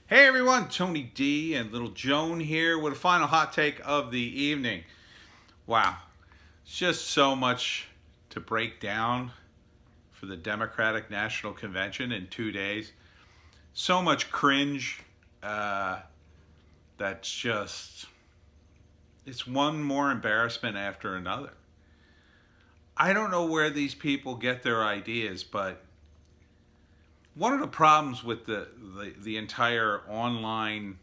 Hey everyone, Tony D and little Joan here with a final hot take of the evening. Wow, it's just so much to break down for the Democratic National Convention in 2 days. So much cringe. Uh, that's just, it's one more embarrassment after another. I don't know where these people get their ideas, but one of the problems with the entire online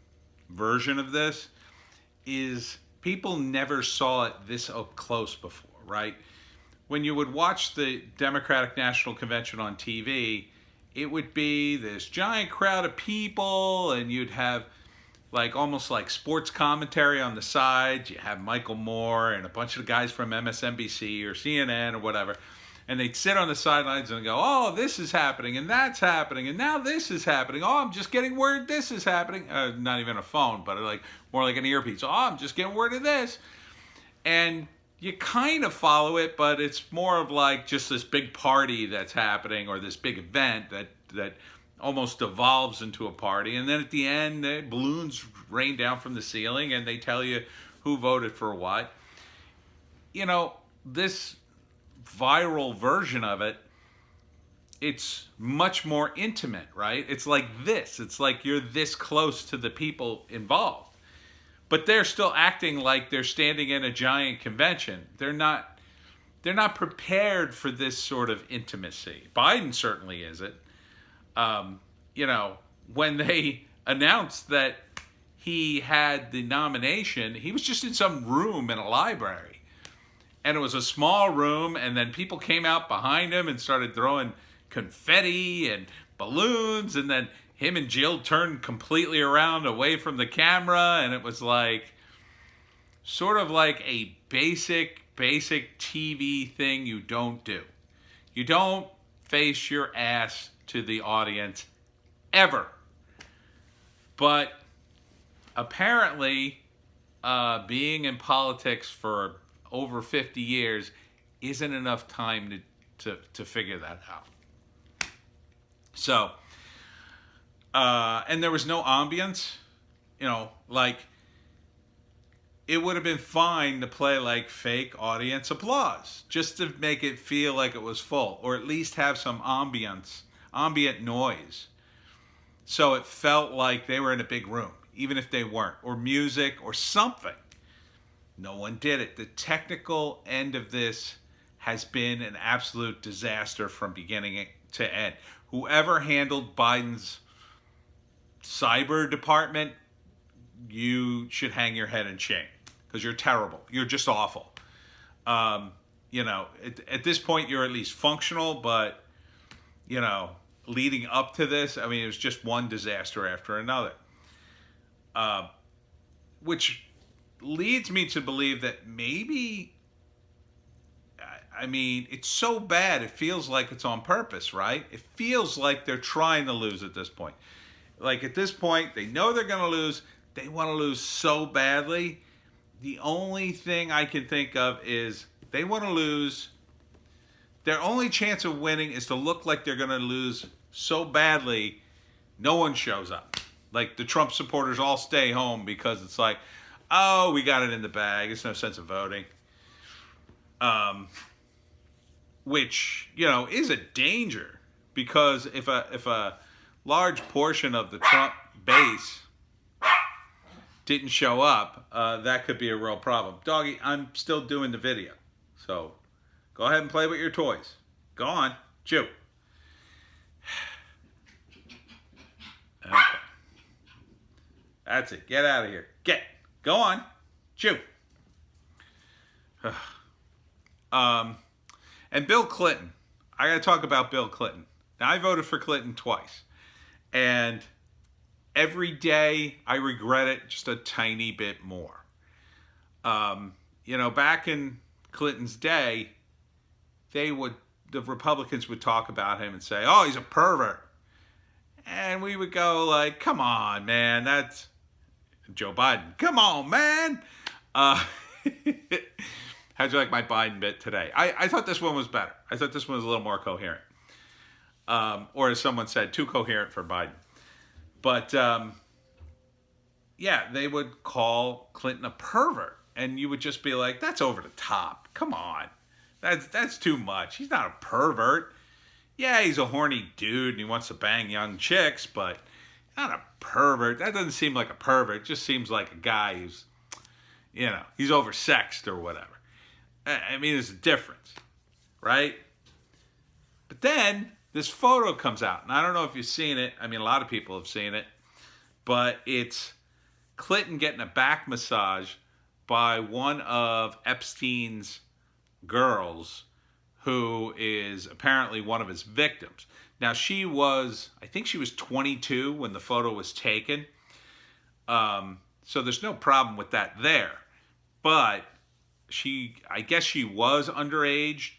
version of this is people never saw it this up close before, right? When you would watch the Democratic National Convention on TV, it would be this giant crowd of people, and you'd have like almost like sports commentary on the side. You have Michael Moore and a bunch of guys from MSNBC or CNN or whatever. And they'd sit on the sidelines and go, oh, this is happening and that's happening and now this is happening. Oh, I'm just getting word this is happening. Not even a phone, but like more like an earpiece. Oh, I'm just getting word of this. And you kind of follow it, but it's more of like just this big party that's happening or this big event that almost devolves into a party. And then at the end, the balloons rain down from the ceiling and they tell you who voted for what. You know, this viral version of it, it's much more intimate, right? It's like this. It's like you're this close to the people involved. But they're still acting like they're standing in a giant convention. They're not prepared for this sort of intimacy. Biden certainly isn't. You know, when they announced that he had the nomination, he was just in some room in a library. And it was a small room, and then people came out behind him and started throwing confetti and balloons, and then him and Jill turned completely around away from the camera, and it was like sort of like a basic TV thing you don't do. You don't face your ass to the audience ever. But apparently, being in politics for over 50 years isn't enough time to figure that out. So, and there was no ambiance, you know, like it would have been fine to play like fake audience applause just to make it feel like it was full, or at least have some ambient noise. So it felt like they were in a big room, even if they weren't, or music or something. No one did it. The technical end of this has been an absolute disaster from beginning to end. Whoever handled Biden's cyber department, you should hang your head in shame because you're terrible. You're just awful. You know, at this point, you're at least functional, but, you know, leading up to this, I mean, it was just one disaster after another. Which leads me to believe that maybe, I mean, it's so bad, it feels like it's on purpose, right? It feels like they're trying to lose at this point. Like at this point, they know they're going to lose. They want to lose so badly. The only thing I can think of is they want to lose. Their only chance of winning is to look like they're going to lose so badly, no one shows up. Like the Trump supporters all stay home because it's like, oh, we got it in the bag. There's no sense of voting. Which, you know, is a danger because if a large portion of the Trump base didn't show up, that could be a real problem. Doggy, I'm still doing the video. So go ahead and play with your toys. Go on. Chew. Okay. That's it. Get out of here. Go on. Chew. And Bill Clinton. I got to talk about Bill Clinton. Now, I voted for Clinton twice. And every day I regret it just a tiny bit more. You know, back in Clinton's day, the Republicans would talk about him and say, oh, he's a pervert. And we would go like, come on, man, that's Joe Biden. Come on, man. How'd you like my Biden bit today? I thought this one was better. I thought this one was a little more coherent. Or as someone said, too coherent for Biden. But yeah, they would call Clinton a pervert. And you would just be like, that's over the top. Come on. That's too much. He's not a pervert. Yeah, he's a horny dude and he wants to bang young chicks, but not a pervert. That doesn't seem like a pervert. It just seems like a guy who's, he's oversexed or whatever. I mean, there's a difference, right? But then this photo comes out, and I don't know if you've seen it. I mean, a lot of people have seen it, but it's Clinton getting a back massage by one of Epstein's girls, who is apparently one of his victims. Now, I think she was 22 when the photo was taken. So there's no problem with that there. But I guess she was underage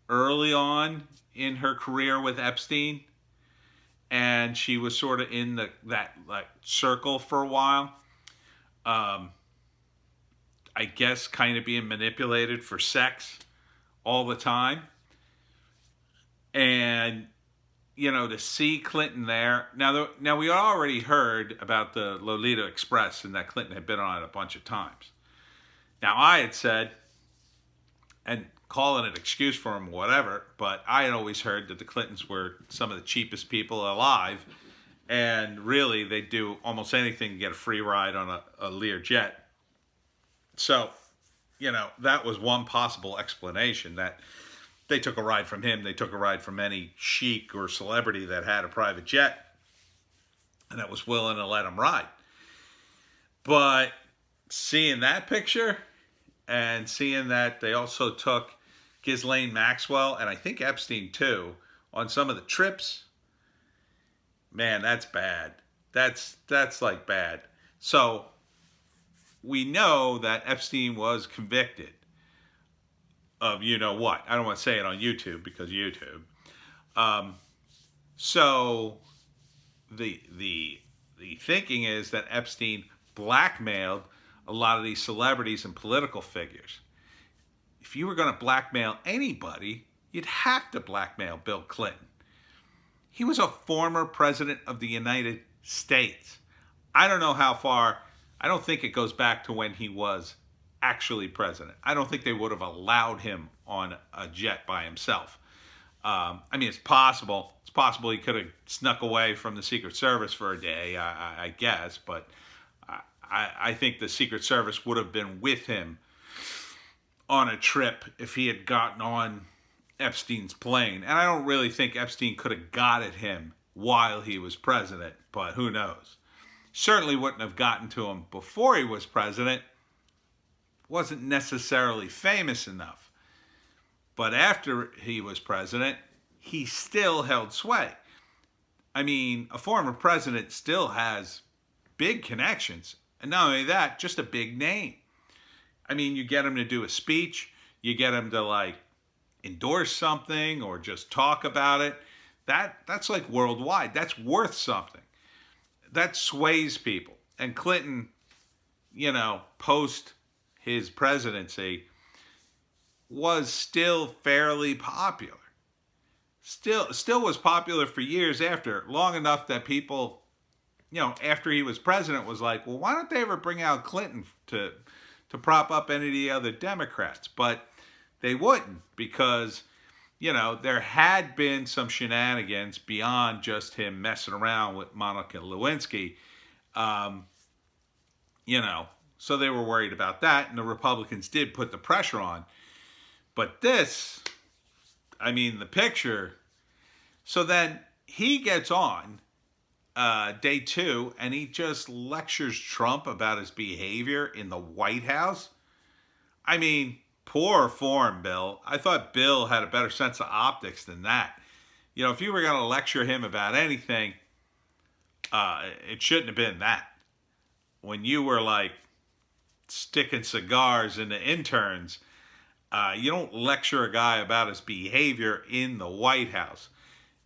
early on in her career with Epstein. And she was sort of in that circle for a while. I guess kind of being manipulated for sex all the time. And, to see Clinton there. Now we already heard about the Lolita Express and that Clinton had been on it a bunch of times. Now, I had said, and call it an excuse for him, whatever, but I had always heard that the Clintons were some of the cheapest people alive, and really they'd do almost anything to get a free ride on a Lear jet. So, that was one possible explanation, that they took a ride from him, they took a ride from any sheik or celebrity that had a private jet, and that was willing to let him ride. But seeing that picture, and seeing that they also took Ghislaine Maxwell, and I think Epstein too, on some of the trips, man, that's bad. That's like bad. So we know that Epstein was convicted of what. I don't want to say it on YouTube because YouTube. So the thinking is that Epstein blackmailed a lot of these celebrities and political figures. If you were going to blackmail anybody, you'd have to blackmail Bill Clinton. He was a former president of the United States. I don't know how far. I don't think it goes back to when he was actually president. I don't think they would have allowed him on a jet by himself. I mean, it's possible. It's possible he could have snuck away from the Secret Service for a day, I guess, but I think the Secret Service would have been with him on a trip if he had gotten on Epstein's plane. And I don't really think Epstein could have got at him while he was president, but who knows. Certainly wouldn't have gotten to him before he was president. Wasn't necessarily famous enough. But after he was president, he still held sway. I mean, a former president still has big connections. And not only that, just a big name. I mean, you get him to do a speech, you get him to endorse something or just talk about it. That's like worldwide. That's worth something. That sways people. And Clinton, post his presidency, was still fairly popular. Still was popular for years after, long enough that people, after he was president, was like, well, why don't they ever bring out Clinton to prop up any of the other Democrats? But they wouldn't, because, there had been some shenanigans beyond just him messing around with Monica Lewinsky. So they were worried about that, and the Republicans did put the pressure on. But the picture, so then he gets on day 2, and he just lectures Trump about his behavior in the White House. I mean, poor form, Bill. I thought Bill had a better sense of optics than that. If you were going to lecture him about anything, it shouldn't have been that. When you were sticking cigars into interns, you don't lecture a guy about his behavior in the White House.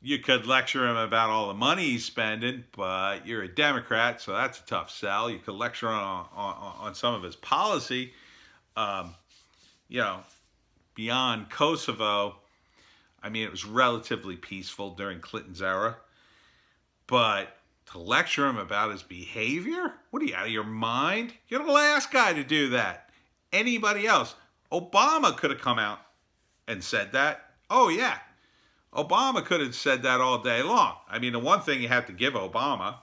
You could lecture him about all the money he's spending, but you're a Democrat, so that's a tough sell. You could lecture on some of his policy. Beyond Kosovo, it was relatively peaceful during Clinton's era. But to lecture him about his behavior? What are you, out of your mind? You're the last guy to do that. Anybody else? Obama could have come out and said that. Oh, yeah. Obama could have said that all day long. I mean, the one thing you have to give Obama,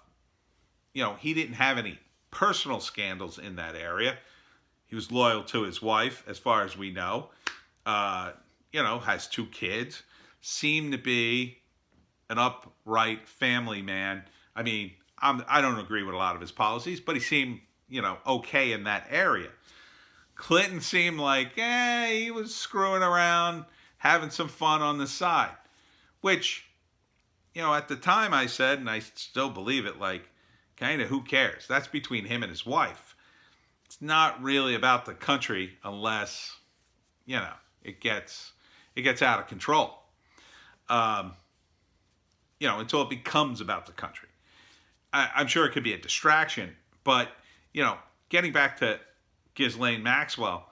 he didn't have any personal scandals in that area. He was loyal to his wife, as far as we know. Has 2 kids. Seemed to be an upright family man. I mean, I don't agree with a lot of his policies, but he seemed, okay in that area. Clinton seemed like, he was screwing around, having some fun on the side. Which, at the time I said, and I still believe it, like, kind of who cares? That's between him and his wife. It's not really about the country unless, it gets out of control. Until it becomes about the country. I'm sure it could be a distraction, but, getting back to Ghislaine Maxwell,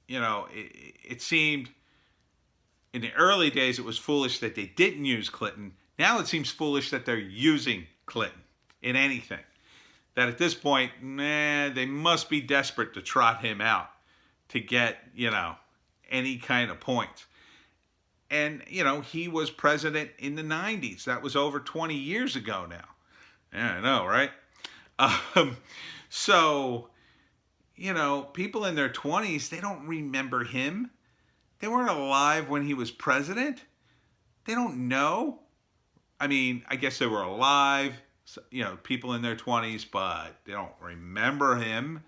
it seemed in the early days it was foolish that they didn't use Clinton. Now it seems foolish that they're using Clinton in anything. That at this point, they must be desperate to trot him out to get, any kind of points. And, he was president in the 90s. That was over 20 years ago now. Yeah, I know, right? So, people in their 20s, they don't remember him. They weren't alive when he was president. They don't know. I mean, I guess they were alive, people in their 20s, but they don't remember him.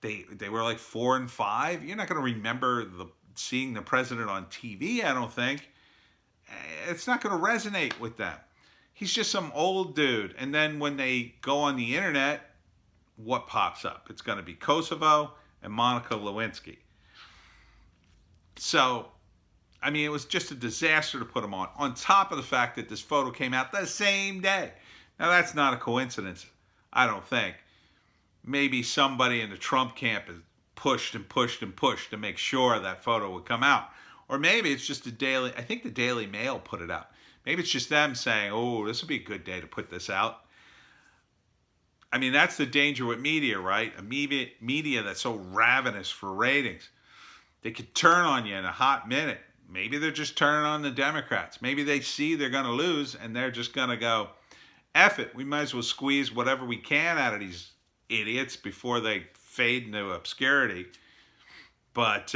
They were like 4 and 5. You're not going to remember seeing the president on TV, I don't think. It's not going to resonate with them. He's just some old dude. And then when they go on the internet, what pops up? It's going to be Kosovo and Monica Lewinsky. So, I mean, it was just a disaster to put him on top of the fact that this photo came out the same day. Now, that's not a coincidence, I don't think. Maybe somebody in the Trump camp has pushed and pushed and pushed to make sure that photo would come out. Or maybe it's just I think the Daily Mail put it out. Maybe it's just them saying, this would be a good day to put this out. I mean, that's the danger with media, right? A media that's so ravenous for ratings. They could turn on you in a hot minute. Maybe they're just turning on the Democrats. Maybe they see they're going to lose and they're just going to go, F it. We might as well squeeze whatever we can out of these idiots before they fade into obscurity. But,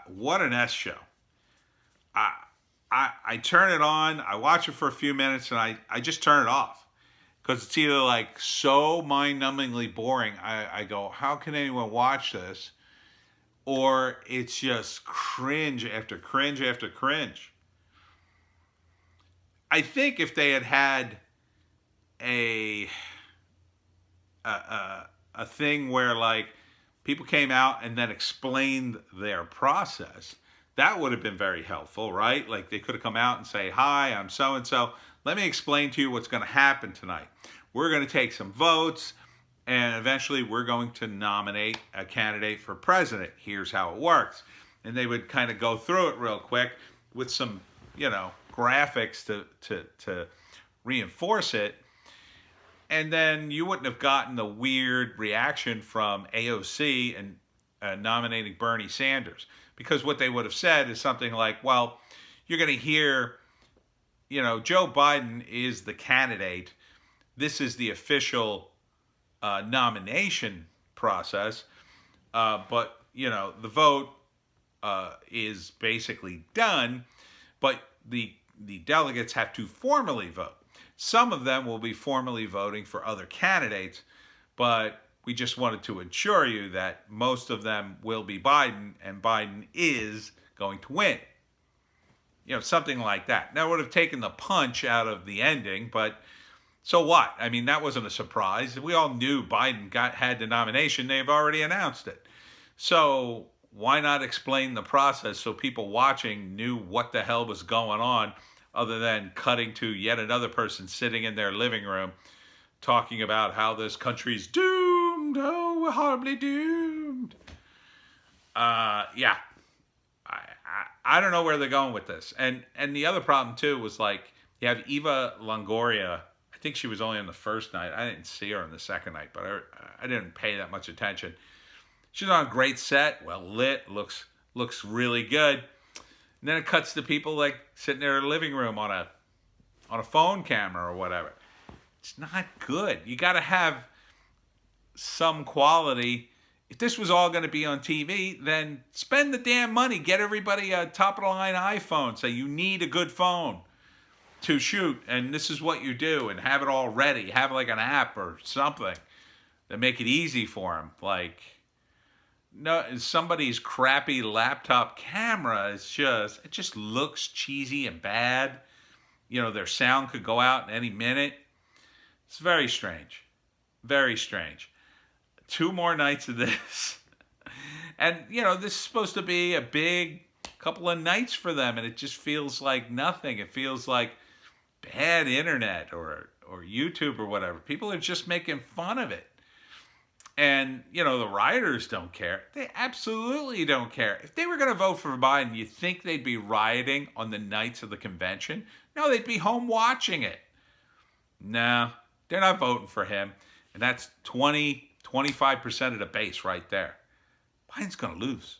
what an S show. I turn it on, I watch it for a few minutes, and I just turn it off. Because it's either like so mind-numbingly boring, I go, how can anyone watch this? Or it's just cringe after cringe after cringe. I think if they had a thing where like people came out and then explained their process, that would have been very helpful, right? Like they could have come out and say, hi, I'm so-and-so. Let me explain to you what's going to happen tonight. We're going to take some votes, and eventually we're going to nominate a candidate for president. Here's how it works. And they would kind of go through it real quick with some, graphics to reinforce it. And then you wouldn't have gotten the weird reaction from AOC and nominating Bernie Sanders. Because what they would have said is something like, well, you're going to hear, Joe Biden is the candidate. This is the official nomination process. But, the vote is basically done. But the delegates have to formally vote. Some of them will be formally voting for other candidates, but we just wanted to assure you that most of them will be Biden, and Biden is going to win. Something like that. That would have taken the punch out of the ending, but so what? I mean, that wasn't a surprise. We all knew Biden had the nomination. They've already announced it. So why not explain the process so people watching knew what the hell was going on, other than cutting to yet another person sitting in their living room talking about how this country's doomed. Oh, we're horribly doomed. I I don't know where they're going with this. And the other problem too was like you have Eva Longoria. I think she was only on the first night. I didn't see her on the second night, but I didn't pay that much attention. She's on a great set, well lit, looks really good. And then it cuts to people like sitting in their living room on a phone camera or whatever. It's not good. You got to have some quality. If this was all going to be on TV, then spend the damn money. Get everybody a top of the line iPhone. Say you need a good phone to shoot, and this is what you do, and have it all ready. Have like an app or something that make it easy for them. Like, no, somebody's crappy laptop camera is it just looks cheesy and bad. You know, their sound could go out in any minute. It's very strange. Very strange. 2 more nights of this. And, you know, this is supposed to be a big couple of nights for them, and it just feels like nothing. It feels like bad internet or YouTube or whatever. People are just making fun of it. And, you know, the rioters don't care. They absolutely don't care. If they were going to vote for Biden, you think they'd be rioting on the nights of the convention? No, they'd be home watching it. No, they're not voting for him. And that's 25% of the base right there. Biden's going to lose.